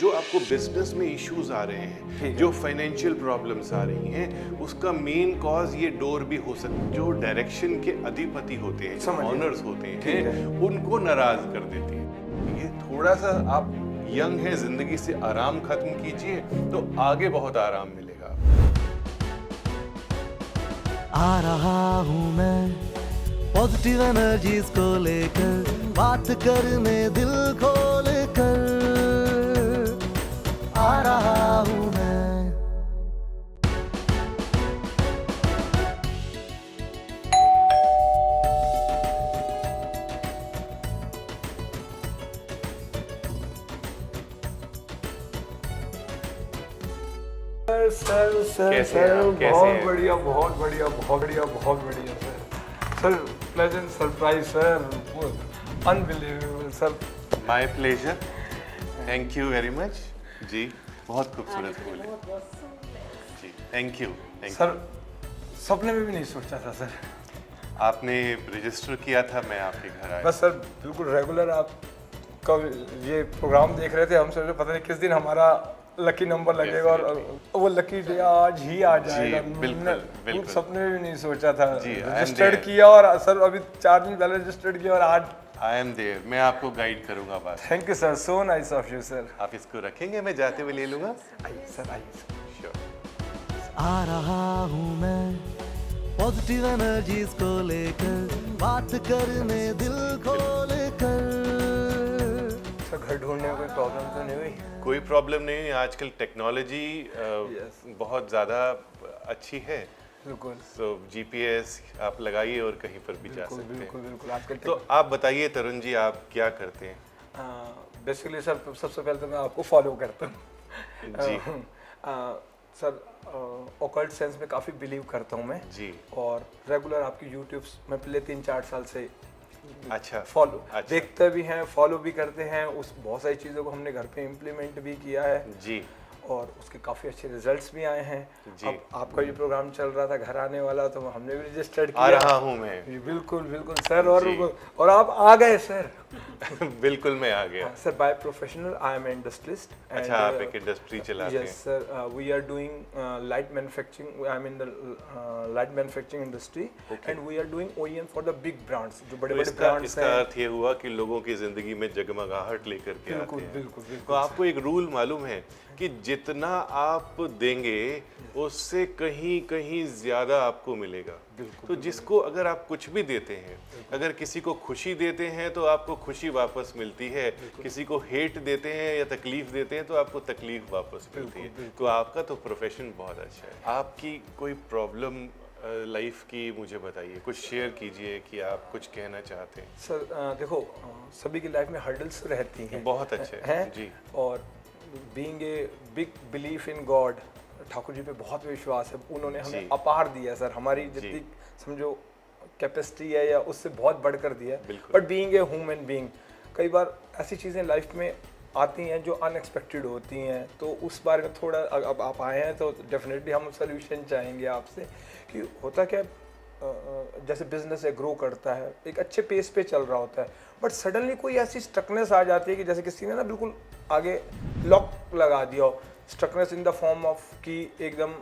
जो आपको बिजनेस में इश्यूज आ रहे हैं, जो फाइनेंशियल प्रॉब्लम्स आ रही हैं, उसका मेन कॉज ये डोर भी हो सकता है। जो डायरेक्शन के अधिपति होते हैं, ऑनर्स होते हैं, उनको नाराज कर देती है। ये थोड़ा सा आप यंग है, जिंदगी से आराम खत्म कीजिए तो आगे बहुत आराम मिलेगा। आ रहा हूँ मैं पॉजिटिव एनर्जीज को लेकर, बात करने दिल खोल कर आ रहा हूँ मैं। सर बहुत बढ़िया बहुत बढ़िया बहुत बढ़िया बहुत बढ़िया sir pleasant surprise sir, unbelievable sir. My pleasure, thank you very much ji, बहुत खूबसूरत फूल है जी, थैंक यू सर। सपने में भी नहीं सोचा था सर। आपने रजिस्टर किया था, मैं आपके घर आया। बस सर बिल्कुल रेगुलर आप कब ये प्रोग्राम देख रहे थे, हम सोचे पता नहीं किस दिन हमारा लकी नंबर लगेगा और वो लकी डे आज ही आ जाएगा। बिल्कुल सपने में भी नहीं सोचा था। जी, रजिस्टर्ड किया और सर अभी 4 दिन पहले रजिस्टर्ड किया और आज आई एम देयर। मैं आपको गाइड करूंगा बस। Thank you sir, so nice of you sir. आप इसको रखेंगे, मैं जाते हुए ले लूंगा। आइए सर, आइए सर। श्योर। आ रहा हूँ मैं पॉजिटिव एनर्जीज को लेकर, बात करने दिल खोल कर। सर घर ढूंढने में कोई प्रॉब्लम तो नहीं हुई? कोई प्रॉब्लम नहीं है, आजकल टेक्नोलॉजी बहुत ज़्यादा अच्छी है। बिल्कुल। तो जीपीएस आप लगाइए और कहीं पर भी जा सकते हैं। बिल्कुल बिल्कुल आजकल तो आप बताइए तरुण जी, आप क्या करते हैं? बेसिकली सर सबसे पहले तो मैं आपको फॉलो करता हूँ जी। सर ऑकल्ट सेंस में काफ़ी बिलीव करता हूँ मैं जी। और रेगुलर आपकी यूट्यूब मैं पिछले 3-4 साल से अच्छा, फॉलो अच्छा। देखते भी हैं, फॉलो भी करते हैं। उस बहुत सारी चीज़ों को हमने घर पे इम्प्लीमेंट भी किया है जी, और उसके काफ़ी अच्छे रिजल्ट्स भी आए हैं। जी। अब आपका ये प्रोग्राम चल रहा था घर आने वाला, तो हमने भी रजिस्टर्ड आ किया। रहा हूँ मैं। बिल्कुल बिल्कुल सर। जी। और आप आ गए सर। बिल्कुल मैं आ गया। Sir by profession I am industrialist. अच्छा, आप एक इंडस्ट्री चलाते हैं। Yes sir, we are doing light manufacturing. I am in the light manufacturing industry and we are doing OEM for the big brands, जो बड़े बड़े ब्रांड्स इसका हैं। अर्थ ये हुआ कि लोगों की जिंदगी में जगमगाहट लेकर के आते हैं। बिल्कुल तो बिल्कुल। आपको एक रूल मालूम है कि जितना आप देंगे उससे कहीं कहीं ज्यादा आपको मिलेगा। तो जिसको अगर आप कुछ भी देते हैं, अगर किसी को खुशी देते हैं तो आपको खुशी वापस मिलती है, किसी को हेट देते हैं या तकलीफ देते हैं तो आपको तकलीफ वापस मिलती है। तो आपका तो प्रोफेशन बहुत अच्छा है। आपकी कोई प्रॉब्लम लाइफ की मुझे बताइए, कुछ शेयर कीजिए कि आप कुछ कहना चाहते हैं। सर देखो, सभी की लाइफ में हर्डल्स रहती हैं। बहुत अच्छे हैं जी। और being a big belief in God, Thakur ji पे बहुत विश्वास है। उन्होंने हमें अपार दिया सर, हमारी जितनी समझो कैपेसिटी है या उससे बहुत बढ़कर दिया है। But being a human being, कई बार ऐसी चीज़ें लाइफ में आती हैं जो अनएक्सपेक्टेड होती हैं। तो उस बारे में थोड़ा, अब आप आए हैं तो डेफिनेटली हम सोल्यूशन चाहेंगे आपसे कि होता क्या, जैसे बिजनेस है ग्रो करता है, एक अच्छे पेस पे चल रहा होता है, बट सडनली कोई ऐसी स्टकनेस आ जाती है कि जैसे किसी ने ना बिल्कुल आगे लॉक लगा दिया हो। Stuckness in the form of कि एकदम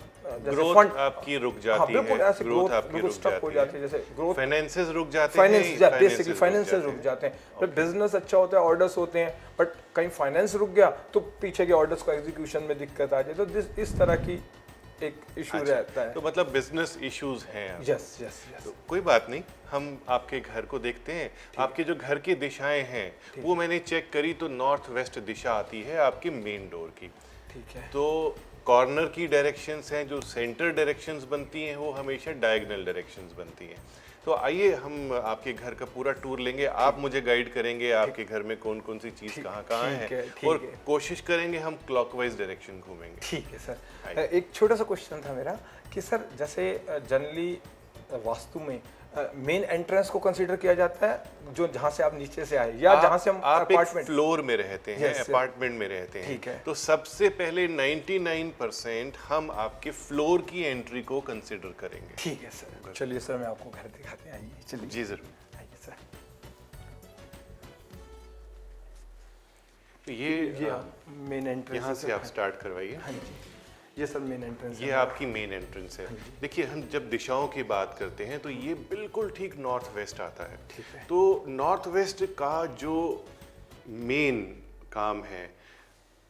ग्रोथ फंड आपकी रुक जाती है, बिल्कुल ऐसे ग्रोथ आपकी बिल्कुल रुक स्टक हो जाती है, जैसे ग्रोथ फाइनेंसेस रुक जाते हैं, बेसिकली फाइनेंसेस रुक जाते हैं। जब बिजनेस अच्छा होता है, ऑर्डर्स होते हैं, बट कहीं फाइनेंस रुक गया तो पीछे के ऑर्डर्स को एग्जीक्यूशन में दिक्कत आ जाए। तो इस तरह की एक इशू रहता है। तो मतलब बिजनेस इश्यूज हैं। Yes yes yes. तो कोई बात नहीं, हम आपके घर को देखते हैं। आपके जो घर की दिशाएं हैं वो मैंने चेक करी तो नॉर्थ वेस्ट दिशा आती है आपकी मेन डोर की। ठीक है। तो कॉर्नर की डायरेक्शंस हैं, जो सेंटर डायरेक्शंस बनती हैं वो हमेशा डायगोनल डायरेक्शंस बनती हैं। तो आइए हम आपके घर का पूरा टूर लेंगे, आप मुझे गाइड करेंगे आपके घर में कौन कौन सी चीज़ कहाँ है और कोशिश करेंगे हम क्लॉकवाइज डायरेक्शन घूमेंगे। ठीक है सर। एक छोटा सा क्वेश्चन था मेरा कि सर जैसे जनरली वास्तु में मेन एंट्रेंस को कंसीडर किया जाता है जो जहाँ से आप नीचे से आए या जहाँ से हम आप अपार्टमेंट फ्लोर में रहते हैं, अपार्टमेंट में रहते हैं। ठीक है। तो सबसे पहले 99% हम आपके फ्लोर की एंट्री को कंसीडर करेंगे। ठीक है सर, चलिए सर मैं आपको घर दिखाते हैं, आइए चलिए। जी जरूर। आइए सर। तो ये मेन एंट्रेंस यहाँ से आप स्टार्ट करवाइए। हाँ जी, ये सर मेन एंट्रेंस ये आपकी मेन एंट्रेंस है। देखिए हम जब दिशाओं की बात करते हैं तो ये बिल्कुल ठीक नॉर्थ वेस्ट आता है। ठीक है। तो नॉर्थ वेस्ट का जो मेन काम है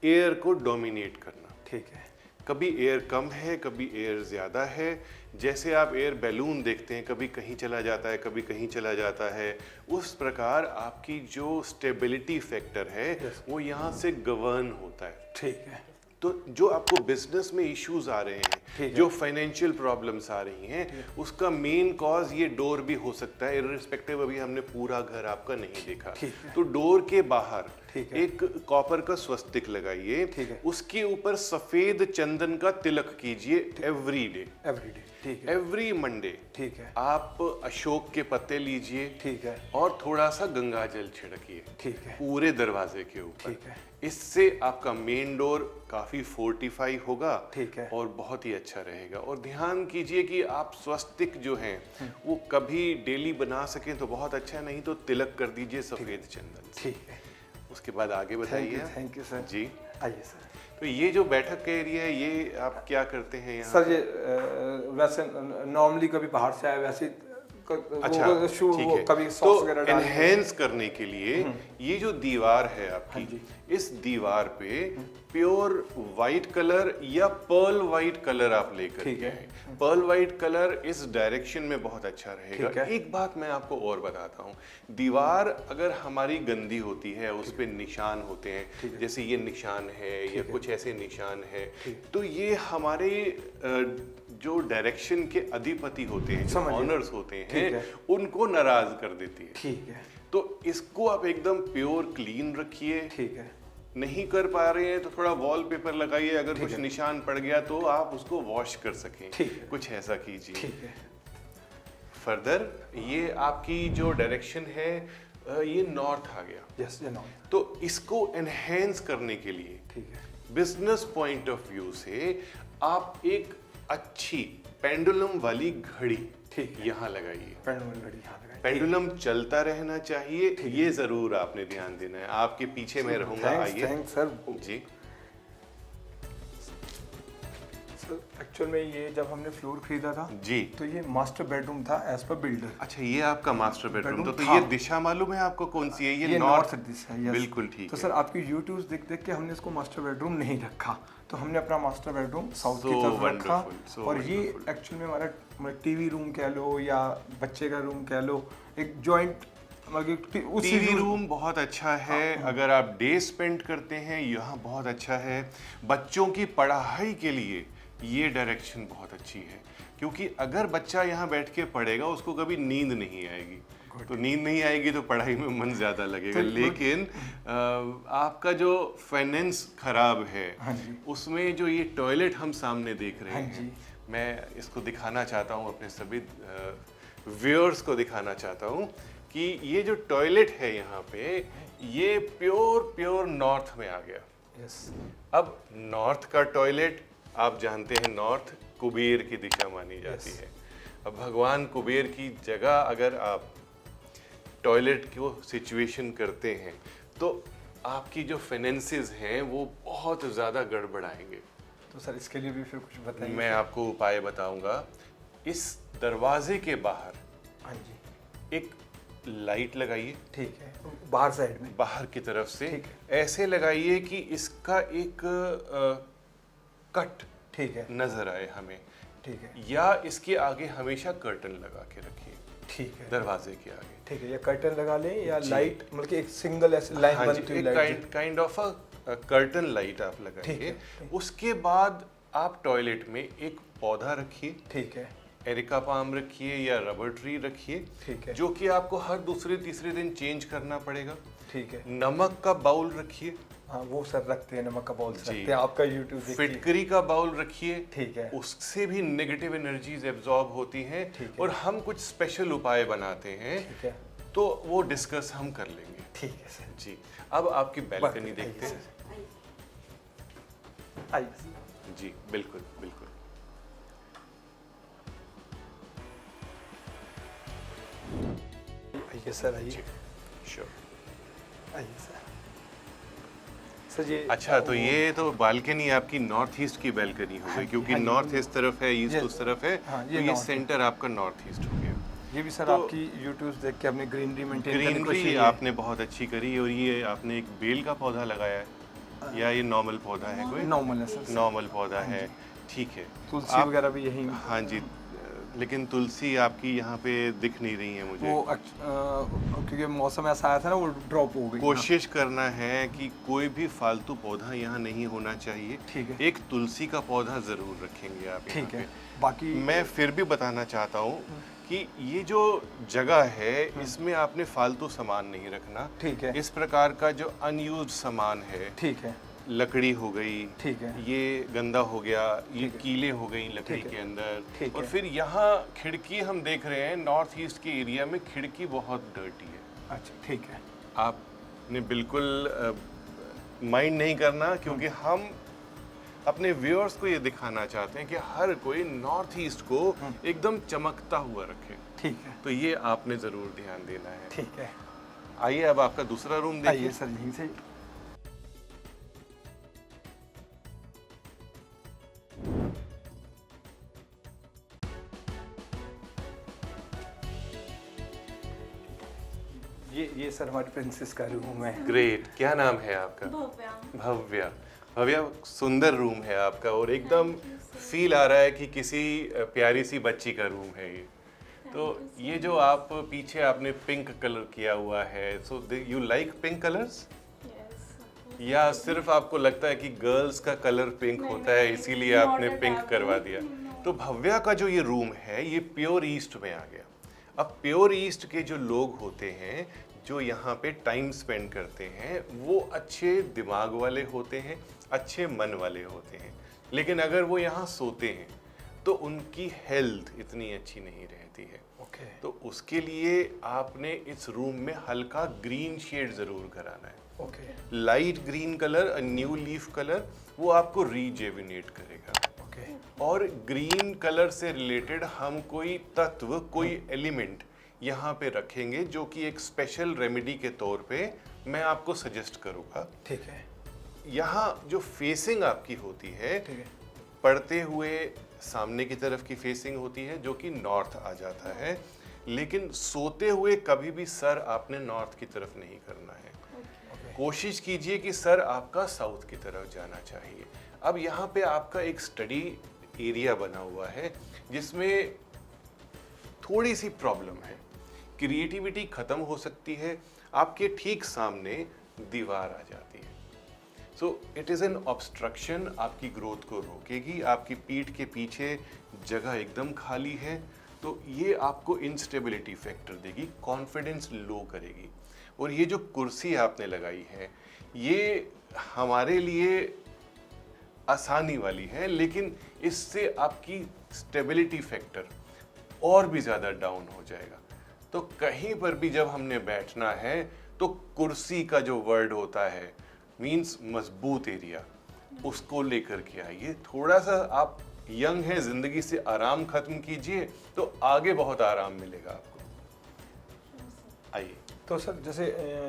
एयर को डोमिनेट करना। ठीक है। कभी एयर कम है, कभी एयर ज़्यादा है। जैसे आप एयर बैलून देखते हैं, कभी कहीं चला जाता है, कभी कहीं चला जाता है, उस प्रकार आपकी जो स्टेबिलिटी फैक्टर है वो यहाँ से गवर्न होता है। ठीक है। तो जो आपको बिजनेस में इश्यूज आ रहे हैं, जो फाइनेंशियल प्रॉब्लम्स आ रही हैं, उसका मेन कॉज ये डोर भी हो सकता है, इररिस्पेक्टिव अभी हमने पूरा घर आपका नहीं देखा। तो डोर के बाहर एक कॉपर का स्वस्तिक लगाइए, उसके ऊपर सफेद चंदन का तिलक कीजिए एवरी डे। ठीक है। Every Monday. ठीक है। आप अशोक के पत्ते लीजिए। ठीक है। और थोड़ा सा गंगा जल छिड़किए। ठीक है। पूरे दरवाजे के ऊपर। ठीक है। इससे आपका मेन डोर काफी फोर्टिफाई होगा। ठीक है। और बहुत ही अच्छा रहेगा। और ध्यान कीजिए कि आप स्वस्तिक जो हैं वो कभी डेली बना सकें तो बहुत अच्छा, नहीं तो तिलक कर दीजिए सफेद चंदन से। ठीक है। उसके बाद आगे बताइए। Thank you sir. जी आइए सर। तो ये जो बैठक का एरिया है, ये आप क्या करते हैं यहाँ? सर ये वैसे नॉर्मली कभी बाहर से आए वैसे अच्छा, ठीक है। कभी तो एनहेंस करने के लिए ये जो दीवार है आपकी, इस दीवार पे प्योर वाइट कलर या पर्ल वाइट कलर आप लेकर के आए। पर्ल वाइट कलर इस डायरेक्शन में बहुत अच्छा रहेगा। एक बात मैं आपको और बताता हूँ, दीवार अगर हमारी गंदी होती है, उस पे निशान होते हैं, जैसे ये निशान है या कुछ ऐसे निशान है, तो ये हमारे जो डायरेक्शन के अधिपति होते हैं, ऑनर्स होते हैं, उनको नाराज कर देती है। ठीक है। तो इसको आप एकदम प्योर क्लीन रखिए। ठीक है। नहीं कर पा रहे हैं तो थोड़ा वॉलपेपर लगाइए, अगर कुछ निशान पड़ गया तो आप उसको वॉश कर सकें। कुछ ऐसा कीजिए। ठीक है। फर्दर ये आपकी जो डायरेक्शन है ये नॉर्थ आ गया। यस, ये नॉर्थ। तो इसको एनहेंस करने के लिए, ठीक है, बिजनेस पॉइंट ऑफ व्यू से आप एक अच्छी पेंडुलम वाली घड़ी यहाँ लगाइए। पेंडुलम घड़ी यहाँ लगाइए। पेंडुलम चलता रहना चाहिए, ये जरूर आपने ध्यान देना है। आपके पीछे मैं रहूंगा। आइए। Thanks sir. जी सर एक्चुअल में ये जब हमने फ्लोर खरीदा था जी, तो ये मास्टर बेडरूम था एज पर बिल्डर। अच्छा, ये आपका मास्टर बेडरूम था। तो ये दिशा मालूम है आपको कौन सी है? ये नॉर्थ दिशा है। बिल्कुल ठीक तो है। सर आपकी यूट्यूब देख देख के हमने इसको मास्टर बेडरूम नहीं रखा, तो हमने अपना मास्टर बेडरूम साउथ की तरफ रखा। और ये एक्चुअल में हमारा टीवी रूम कह लो या बच्चे का रूम कह लो, एक जॉइंट टीवी रूम बहुत अच्छा है। अगर आप डे स्पेंड करते हैं यहाँ बहुत अच्छा है। बच्चों की पढ़ाई के लिए ये डायरेक्शन बहुत अच्छी है, क्योंकि अगर बच्चा यहाँ बैठ के पढ़ेगा उसको कभी नींद नहीं आएगी। तो नींद नहीं आएगी तो पढ़ाई में मन ज़्यादा लगेगा। लेकिन आपका जो फाइनेंस खराब है, उसमें जो ये टॉयलेट हम सामने देख रहे हैं, मैं इसको दिखाना चाहता हूँ, अपने सभी व्यूअर्स को दिखाना चाहता हूँ कि ये जो टॉयलेट है यहाँ पे, ये प्योर नॉर्थ में आ गया। अब नॉर्थ का टॉयलेट आप जानते हैं, नॉर्थ कुबेर की दिशा मानी जाती है। अब भगवान कुबेर की जगह अगर आप टॉयलेट को सिचुएशन करते हैं तो आपकी जो फाइनेंसेस हैं वो बहुत ज़्यादा गड़बड़ाएंगे। तो सर इसके लिए भी फिर कुछ बताइए। मैं आपको उपाय बताऊंगा। इस दरवाजे के बाहर एक लाइट लगाइए। ठीक है, बाहर साइड में, बाहर की तरफ से ऐसे लगाइए कि इसका एक कट नजर आए हमें। ठीक है। या इसके आगे हमेशा कर्टन लगा के रखिए। ठीक है। दरवाजे के आगे। ठीक है, या कर्टन लगा लें या लाइट, मतलब कि एक सिंगल ऐसे लाइन बनती है, light kind of a curtain light आप लगाइए। उसके बाद आप टॉयलेट में एक पौधा रखिए। ठीक है। एरिका पाम रखिए या रबर ट्री रखिए। ठीक है। जो कि आपको हर दूसरे तीसरे दिन चेंज करना पड़ेगा। ठीक है। नमक का बाउल रखिए। हाँ, वो सर रखते हैं, नमक का बाउल रखते हैं। आपका यूट्यूब देखिए। फिटकरी का बाउल रखिए। ठीक है। उससे भी नेगेटिव एनर्जीज एब्जॉर्ब होती हैं। और हम कुछ स्पेशल उपाय बनाते हैं। ठीक है। तो वो डिस्कस हम कर लेंगे। ठीक है सर। जी, अब आपकी बैल्कनी देखते हैं। आइए। जी बिल्कुल बिल्कुल। आइए सर, आइए। श्योर। आइए सर। सर ये अच्छा, तो ये तो बालकनी आपकी नॉर्थ ईस्ट की बालकनी हो गई, क्योंकि नॉर्थ इस तरफ है, ईस्ट उस तरफ है, हाँ, तो ये ये north सेंटर आपका नॉर्थ ईस्ट हो गया। ये भी सर तो आपकी यूट्यूब देख के अपनी ग्रीनरी मेंटेन करने की कोशिश ग्रीनरी है। आपने बहुत अच्छी करी, और ये आपने एक बेल का पौधा लगाया है या ये नॉर्मल पौधा है कोई? नॉर्मल है सर। नॉर्मल पौधा है, ठीक है। तुलसी आप- वगैरह भी यही हाँ जी, लेकिन तुलसी आपकी यहाँ पे दिख नहीं रही है मुझे। वो क्योंकि मौसम ऐसा आया था ना, वो ड्रॉप हो गई। कोशिश करना है कि कोई भी फालतू पौधा यहाँ नहीं होना चाहिए। ठीक है। एक तुलसी का पौधा जरूर रखेंगे आप यहाँ ठीक है। पे। बाकी मैं फिर भी बताना चाहता हूँ कि ये जो जगह है, इसमें आपने फालतू सामान नहीं रखना। ठीक है। इस प्रकार का जो अनयूज्ड सामान है, ठीक है। लकड़ी हो गई, ठीक है। ये गंदा हो गया, ये कीले हो गई लकड़ी ठीक है। के अंदर, ठीक और है। फिर यहाँ खिड़की हम देख रहे हैं, नॉर्थ ईस्ट के एरिया में खिड़की बहुत डर्टी है। अच्छा ठीक है। आपने बिल्कुल माइंड नहीं करना, क्योंकि हम अपने व्यूअर्स को ये दिखाना चाहते हैं कि हर कोई नॉर्थ ईस्ट को एकदम चमकता हुआ रखे। ठीक है। तो ये आपने ज़रूर ध्यान देना है। ठीक है। आइए अब आपका दूसरा रूम आइए देखिए। सर यहीं से। ये सर हमारी प्रिंसेस का रूम है। ग्रेट, क्या नाम है आपका? भव्या। भव्या। भव्या, सुंदर रूम है आपका, और एकदम फील आ रहा है कि किसी प्यारी सी बच्ची का रूम है ये। तो ये जो आप पीछे आपने पिंक कलर किया हुआ है, so you like pink colours, Yes. या सिर्फ आपको लगता है कि गर्ल्स का कलर पिंक नहीं, होता है नहीं, इसीलिए not आपने at पिंक all. करवा दिया? No. तो भव्या का जो ये रूम है, ये प्योर ईस्ट में आ गया। अब प्योर ईस्ट के जो लोग होते हैं, जो यहाँ पे टाइम स्पेंड करते हैं, वो अच्छे दिमाग वाले होते हैं, अच्छे मन वाले होते हैं। लेकिन अगर वो यहाँ सोते हैं तो उनकी हेल्थ इतनी अच्छी नहीं रहती है। ओके। तो उसके लिए आपने इस रूम में हल्का ग्रीन शेड जरूर कराना है। Okay. Light green colour, new leaf colour, वो आपको रीजेविनेट करेगा। ओके। और ग्रीन कलर से रिलेटेड हम कोई तत्व, कोई एलिमेंट यहाँ पे रखेंगे, जो कि एक स्पेशल रेमेडी के तौर पे मैं आपको सजेस्ट करूँगा। ठीक है। यहाँ जो फेसिंग आपकी होती है, ठीक है। पढ़ते हुए सामने की तरफ की फेसिंग होती है, जो कि नॉर्थ आ जाता है। लेकिन सोते हुए कभी भी सर आपने नॉर्थ की तरफ नहीं करना है। कोशिश कीजिए कि सर आपका साउथ की तरफ जाना चाहिए। अब यहाँ पे आपका एक स्टडी एरिया बना हुआ है, जिसमें थोड़ी सी प्रॉब्लम है। क्रिएटिविटी खत्म हो सकती है, आपके ठीक सामने दीवार आ जाती है। So it is an obstruction, आपकी ग्रोथ को रोकेगी। आपकी पीठ के पीछे जगह एकदम खाली है, तो ये आपको इंस्टेबिलिटी फैक्टर देगी, कॉन्फिडेंस लो करेगी। और ये जो कुर्सी आपने लगाई है, ये हमारे लिए आसानी वाली है, लेकिन इससे आपकी स्टेबिलिटी फैक्टर और भी ज़्यादा डाउन हो जाएगा। तो कहीं पर भी जब हमने बैठना है, तो कुर्सी का जो वर्ड होता है, मीन्स मजबूत एरिया, उसको लेकर के आइए। थोड़ा सा आप यंग हैं, जिंदगी से आराम खत्म कीजिए, तो आगे बहुत आराम मिलेगा आपको। आइए। तो सर जैसे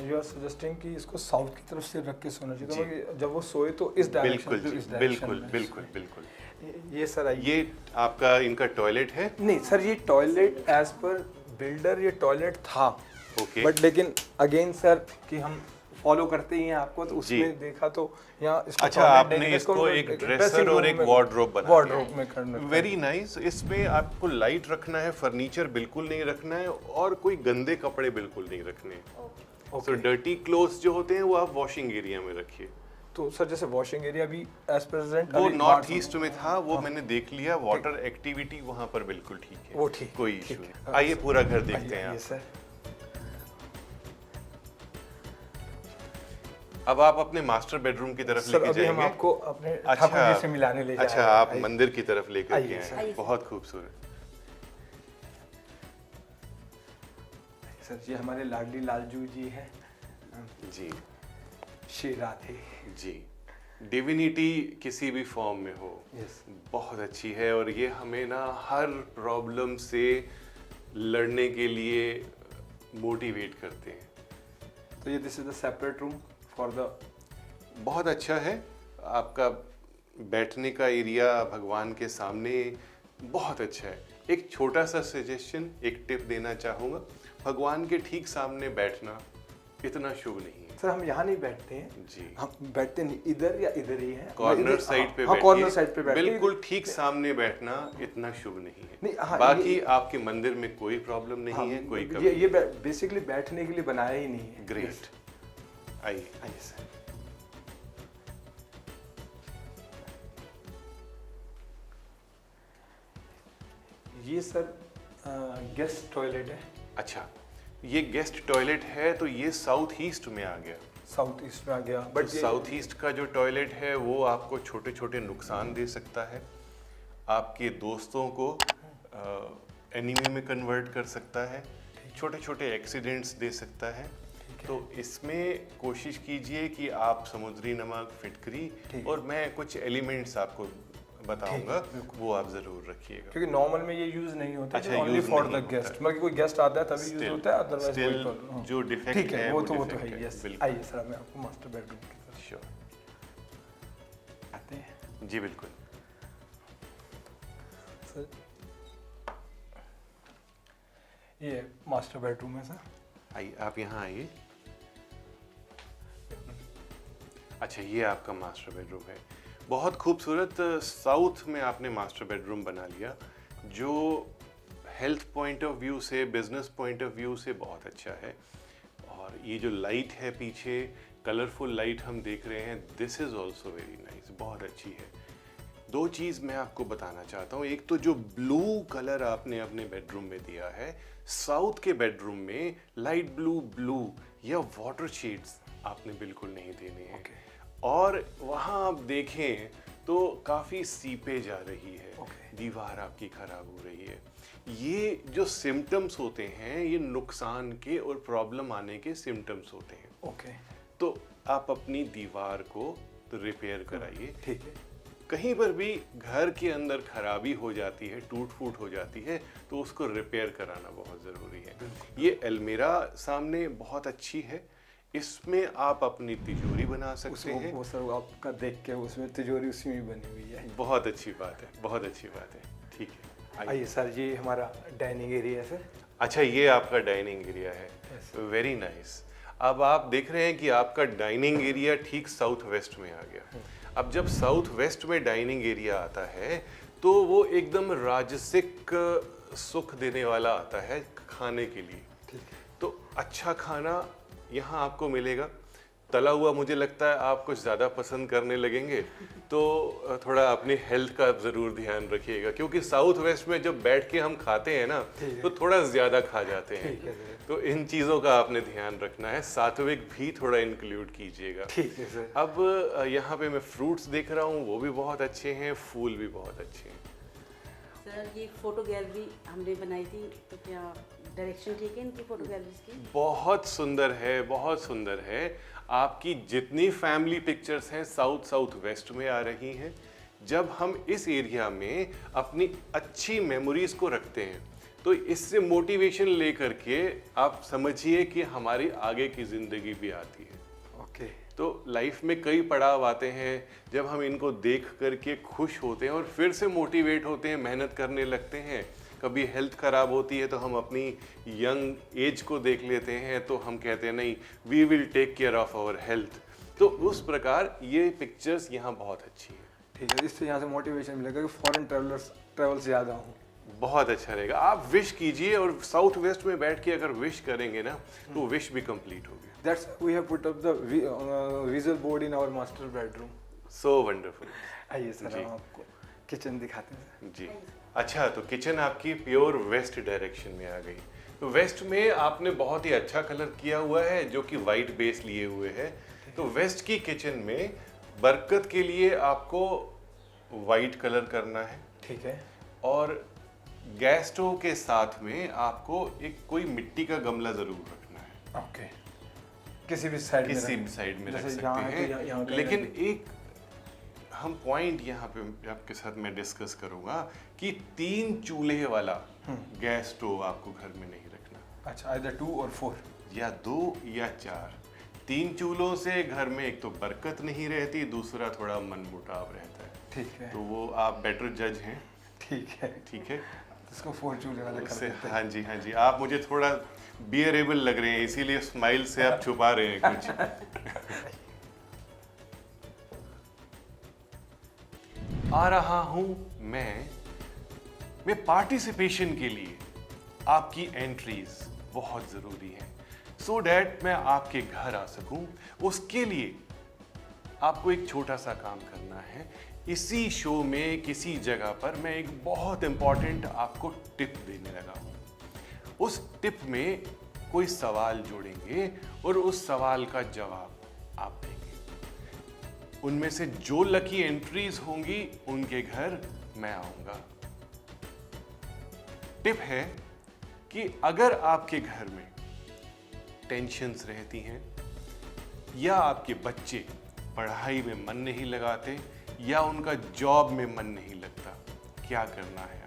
यू आर सजेस्टिंग कि इसको साउथ की तरफ से रख के सोना चाहिए, तो मतलब जब वो सोए तो इस डायरेक्शन बिल्कुल से, जी, इस डायरेक्शन बिल्कुल में। बिल्कुल बिल्कुल। ये सर आइए। ये आपका इनका टॉयलेट है। नहीं सर, ये टॉयलेट एज पर बिल्डर ये टॉयलेट था। ओके। बट लेकिन अगेन सर कि हम फॉलो करते ही हैं आपको, तो जी। उसमें देखा तो यहाँ इसको अच्छा, toilet आपने नहीं, इसको एक dressing ड्रेसर और room एक में- वार्डरोब बना वार्डरोब में करना। Very nice. इसमें आपको लाइट रखना है, फर्नीचर बिल्कुल नहीं रखना है, और कोई गंदे कपड़े बिल्कुल नहीं रखने हैं। सो डर्टी क्लोथ्स जो होते हैं वो आप वॉशिंग एरिया में रखिए। तो सर जैसे वॉशिंग एरिया भी एज प्रेजेंट वो नॉर्थ ईस्ट में था, वो मैंने देख लिया। वाटर एक्टिविटी वहाँ पर बिल्कुल ठीक है, वो ठीक, कोई ठीक इशू है। नहीं। आइए पूरा घर देखते हैं ये आप। सर अब आप अपने मास्टर बेडरूम की तरफ सर लेके अभी हम जाएंगे। आपको अपने ठाकुर जी से मिलाने ले जा अच्छा, रहे हैं। आप आइए। मंदिर की तरफ लेकर आइए के सर। आए हैं। बहुत खूबसूरत। सर ये हमारे लाडली लालजू जी हैं, जी श्री राधे जी। डिविनिटी किसी भी फॉर्म में हो, यस। बहुत अच्छी है, और ये हमें ना हर प्रॉब्लम से लड़ने के लिए मोटिवेट करते हैं। तो ये this is the separate room for the बहुत अच्छा है। आपका बैठने का एरिया भगवान के सामने बहुत अच्छा है। एक छोटा सा सजेशन, एक टिप देना चाहूँगा, भगवान के ठीक सामने बैठना इतना शुभ नहीं है। सर हम यहाँ नहीं बैठते हैं जी, हम बैठते नहीं, इधर या इधर ही है, कॉर्नर साइड पे हाँ, कॉर्नर साइड पे बैठते हैं। बिल्कुल ठीक सामने बैठना इतना शुभ नहीं है। नहीं, हाँ, बाकी आपके मंदिर में कोई प्रॉब्लम नहीं है, कोई कमी ये बेसिकली बैठने के लिए बनाया ही नहीं है। ग्रेट। आइए आइए सर। ये सर गेस्ट टॉयलेट है। अच्छा, ये गेस्ट टॉयलेट है तो ये साउथ ईस्ट में आ गया। साउथ ईस्ट में आ गया, बट बट साउथ ईस्ट का जो टॉयलेट है वो आपको छोटे छोटे नुकसान दे सकता है, आपके दोस्तों को एनिमी में कन्वर्ट कर सकता है, छोटे छोटे एक्सीडेंट्स दे सकता है। तो इसमें कोशिश कीजिए कि आप समुद्री नमक, फिटकरी और मैं कुछ एलिमेंट्स आपको बताऊंगा, वो आप जरूर रखिएगा। क्योंकि नॉर्मल में ये यूज नहीं होता, अच्छा, ओनली use फॉर नहीं द होता गेस्ट, है। मतलब कोई गेस्ट आता है तभी यूज Still- होता है, अदरवाइज still कोई प्रॉब्लम। जो डिफेक्ट ठीक है, वो तो defect है, यस। बिल्कुल। आइए सर, मैं आपको मास्टर बेडरूम की तरफ श्योर, आते हैं जी बिल्कुल। सर। ये मास्टर बेडरूम है सर। आइए, आप यहाँ आइए। अच्छा, ये आपका मास्टर बेडरूम है। बहुत खूबसूरत साउथ में आपने मास्टर बेडरूम बना लिया, जो हेल्थ पॉइंट ऑफ व्यू से, बिजनेस पॉइंट ऑफ व्यू से बहुत अच्छा है। और ये जो लाइट है पीछे, कलरफुल लाइट हम देख रहे हैं, this is also very nice, बहुत अच्छी है। दो चीज़ मैं आपको बताना चाहता हूँ। एक तो जो ब्लू कलर आपने अपने बेडरूम में दिया है, साउथ के बेडरूम में लाइट ब्लू या वाटर शेड्स आपने बिल्कुल नहीं देने हैं। और वहाँ आप देखें तो काफ़ी सीपेज आ रही है, दीवार आपकी खराब हो रही है। ये जो सिम्टम्स होते हैं, ये नुकसान के और प्रॉब्लम आने के सिम्टम्स होते हैं। ओके, तो आप अपनी दीवार को रिपेयर कराइए। ठीक है। कहीं पर भी घर के अंदर खराबी हो जाती है, टूट फूट हो जाती है, तो उसको रिपेयर कराना बहुत ज़रूरी है। ये अलमीरा सामने बहुत अच्छी है, इसमें आप अपनी तिजोरी बना सकते हैं। वो सर आपका देख के उसमें तिजोरी उसी में बनी हुई है। बहुत अच्छी बात है, बहुत अच्छी बात है। ठीक है, आइए सर, ये हमारा डाइनिंग एरिया है सर। अच्छा, ये आपका डाइनिंग एरिया है, वेरी नाइस। अब आप देख रहे हैं कि आपका डाइनिंग एरिया ठीक साउथ वेस्ट में आ गया। अब जब साउथ वेस्ट में डाइनिंग एरिया आता है तो वो एकदम राजसिक सुख देने वाला आता है खाने के लिए। तो अच्छा खाना यहाँ आपको मिलेगा। तला हुआ मुझे लगता है आप कुछ ज़्यादा पसंद करने लगेंगे, तो थोड़ा अपनी हेल्थ का ज़रूर ध्यान रखिएगा, क्योंकि साउथ वेस्ट में जब बैठ के हम खाते हैं ना तो थोड़ा ज़्यादा खा जाते हैं। तो इन चीज़ों का आपने ध्यान रखना है। सात्विक भी थोड़ा इंक्लूड कीजिएगा। ठीक है सर। अब यहाँ पे मैं फ्रूट्स देख रहा हूँ, वो भी बहुत अच्छे हैं, फूल भी बहुत अच्छे हैं। सर ये फोटो गैलरी हमने बनाई थी, तो क्या डायरेक्शन ठीक है इनकी फोटो गैलरीज की? बहुत सुंदर है, बहुत सुंदर है। आपकी जितनी फैमिली पिक्चर्स हैं साउथ वेस्ट में आ रही हैं। जब हम इस एरिया में अपनी अच्छी मेमोरीज को रखते हैं तो इससे मोटिवेशन लेकर के आप समझिए कि हमारी आगे की ज़िंदगी भी आती है। ओके। तो लाइफ में कई पड़ाव आते हैं, जब हम इनको देख करके खुश होते हैं और फिर से मोटिवेट होते हैं, मेहनत करने लगते हैं। कभी हेल्थ ख़राब होती है तो हम अपनी यंग एज को देख लेते हैं, तो हम कहते हैं नहीं, we will take care of our health. तो उस प्रकार ये पिक्चर्स यहाँ बहुत अच्छी हैं। ठीक है, इससे यहाँ से मोटिवेशन मिलेगा कि फॉरेन ट्रैवल ज़्यादा हो। बहुत अच्छा रहेगा। आप विश कीजिए और साउथ वेस्ट में बैठ के अगर विश करेंगे ना तो विश भी कंप्लीट होगी। That's we have put up the visual board in our master bedroom. So wonderful. आइए सर, हम आपको किचन दिखाते हैं। जी, अच्छा, तो किचन आपकी प्योर वेस्ट डायरेक्शन में आ गई। तो वेस्ट में आपने बहुत ही अच्छा कलर किया हुआ है, जो कि वाइट बेस लिए हुए है। तो वेस्ट की किचन में बरकत के लिए आपको वाइट कलर करना है। ठीक है। और गैस स्टोव के साथ में आपको एक कोई मिट्टी का गमला जरूर रखना है। ओके, किसी भी साइड में रख जैसे सकते यहाँ है तो हैं। यहाँ का लेकिन एक हम पॉइंट यहाँ पे आपके साथ मैं डिस्कस करूंगा कि 3 चूल्हे वाला गैस स्टोव आपको घर में नहीं रखना। अच्छा, either 2 or 4। या 2 या 4, 3 चूल्हों से घर में एक तो बरकत नहीं रहती, दूसरा थोड़ा मनमुटाव रहता है। ठीक है, तो वो आप बेटर जज हैं। ठीक है, ठीक है, इसको 4 चूल्हे वाला कर उससे देते हैं। हाँ जी, हाँ जी, आप मुझे थोड़ा बियरेबल लग रहे हैं, इसीलिए स्माइल से आप छुपा रहे हैं कुछ। आ रहा हूं मैं पार्टिसिपेशन के लिए आपकी एंट्रीज बहुत जरूरी है, सो डैट मैं आपके घर आ सकूं। उसके लिए आपको एक छोटा सा काम करना है। इसी शो में किसी जगह पर मैं एक बहुत इंपॉर्टेंट आपको टिप देने लगा हूं। उस टिप में कोई सवाल जोड़ेंगे और उस सवाल का जवाब आप देंगे। उनमें से जो लकी एंट्रीज होंगी उनके घर मैं आऊंगा। टिप है कि अगर आपके घर में टेंशन्स रहती हैं या आपके बच्चे पढ़ाई में मन नहीं लगाते या उनका जॉब में मन नहीं लगता, क्या करना है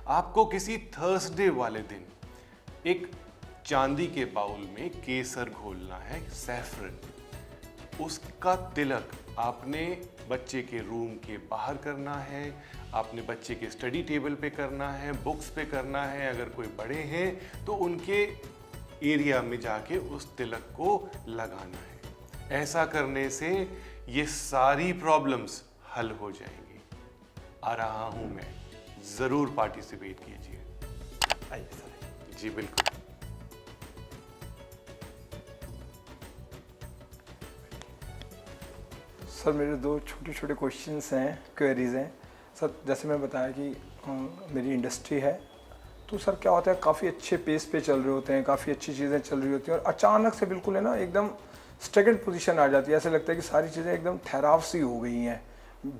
आपको किसी थर्सडे वाले दिन एक चांदी के बाउल में केसर घोलना है, सैफरन, उसका तिलक आपने बच्चे के रूम के बाहर करना है, आपने बच्चे के स्टडी टेबल पे करना है, बुक्स पे करना है। अगर कोई बड़े हैं तो उनके एरिया में जाके उस तिलक को लगाना है। ऐसा करने से ये सारी प्रॉब्लम्स हल हो जाएंगी। आ रहा हूं मैं, जरूर पार्टिसिपेट कीजिए। आइए सर। जी बिल्कुल। सर मेरे 2 छोटे छोटे क्वेश्चंस हैं, क्वेरीज हैं सर। जैसे मैं बताया कि मेरी इंडस्ट्री है, तो सर क्या होता है, काफ़ी अच्छे पेस पे चल रहे होते हैं, काफ़ी अच्छी चीज़ें चल रही होती हैं और अचानक से बिल्कुल है ना एकदम स्टेगनेंट पोजीशन आ जाती है। ऐसे लगता है कि सारी चीज़ें एकदम ठहराव सी हो गई हैं।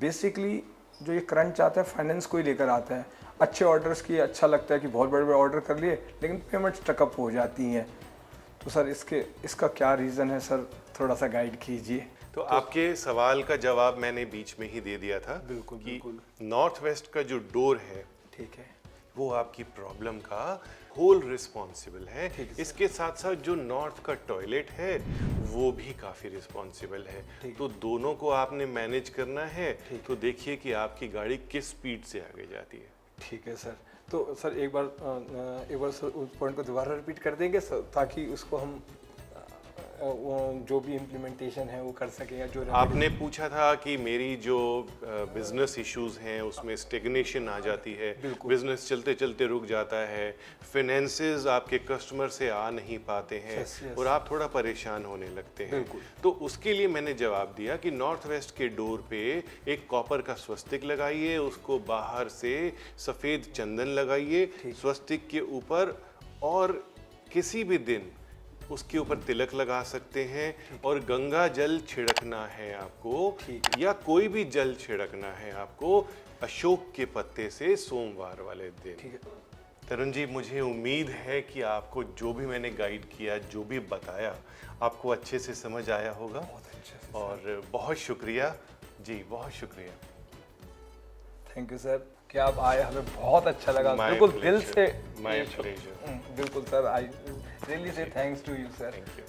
बेसिकली जो ये क्रंच आता है फाइनेंस को ही लेकर आता है। अच्छे ऑर्डर्स की अच्छा लगता है कि बहुत बड़े बड़े ऑर्डर कर लिए, लेकिन पेमेंट स्टकअप हो जाती हैं। तो सर इसका क्या रीज़न है सर, थोड़ा सा गाइड कीजिए। तो आपके सवाल का जवाब मैंने बीच में ही दे दिया था। बिल्कुल, कि बिल्कुल। नॉर्थ वेस्ट का जो डोर है, ठीक है, वो आपकी प्रॉब्लम का होल रिस्पॉन्सिबल है। ठीक है, इसके साथ साथ जो नॉर्थ का टॉयलेट है वो भी काफ़ी रिस्पॉन्सिबल है। तो दोनों को आपने मैनेज करना है। तो देखिए कि आपकी गाड़ी किस स्पीड से आगे जाती है। ठीक है सर। तो सर एक बार सर उस पॉइंट को दोबारा रिपीट कर देंगे सर, ताकि उसको हम जो भी इम्प्लीमेंटेशन है वो कर सकें, या जो आपने पूछा था कि मेरी जो बिजनेस इश्यूज हैं उसमें स्टेग्नेशन आ जाती है, बिजनेस चलते चलते रुक जाता है, फिनेंसेस आपके कस्टमर से आ नहीं पाते हैं और आप थोड़ा परेशान होने लगते हैं। तो उसके लिए मैंने जवाब दिया कि नॉर्थ वेस्ट के डोर पे एक कॉपर का स्वस्तिक लगाइए, उसको बाहर से सफ़ेद चंदन लगाइए स्वस्तिक के ऊपर, और किसी भी दिन उसके ऊपर तिलक लगा सकते हैं और गंगा जल छिड़कना है आपको, या कोई भी जल छिड़कना है आपको अशोक के पत्ते से सोमवार वाले दिन। ठीक है तरुण जी, मुझे उम्मीद है कि आपको जो भी मैंने गाइड किया, जो भी बताया, आपको अच्छे से समझ आया होगा। बहुत अच्छे से और बहुत शुक्रिया जी, बहुत शुक्रिया। थैंक यू सर कि आप आए, हमें बहुत अच्छा लगा। My बिल्कुल दिल pleasure. से। My pleasure. बिल्कुल sir, I really say thanks to you sir. Thank you.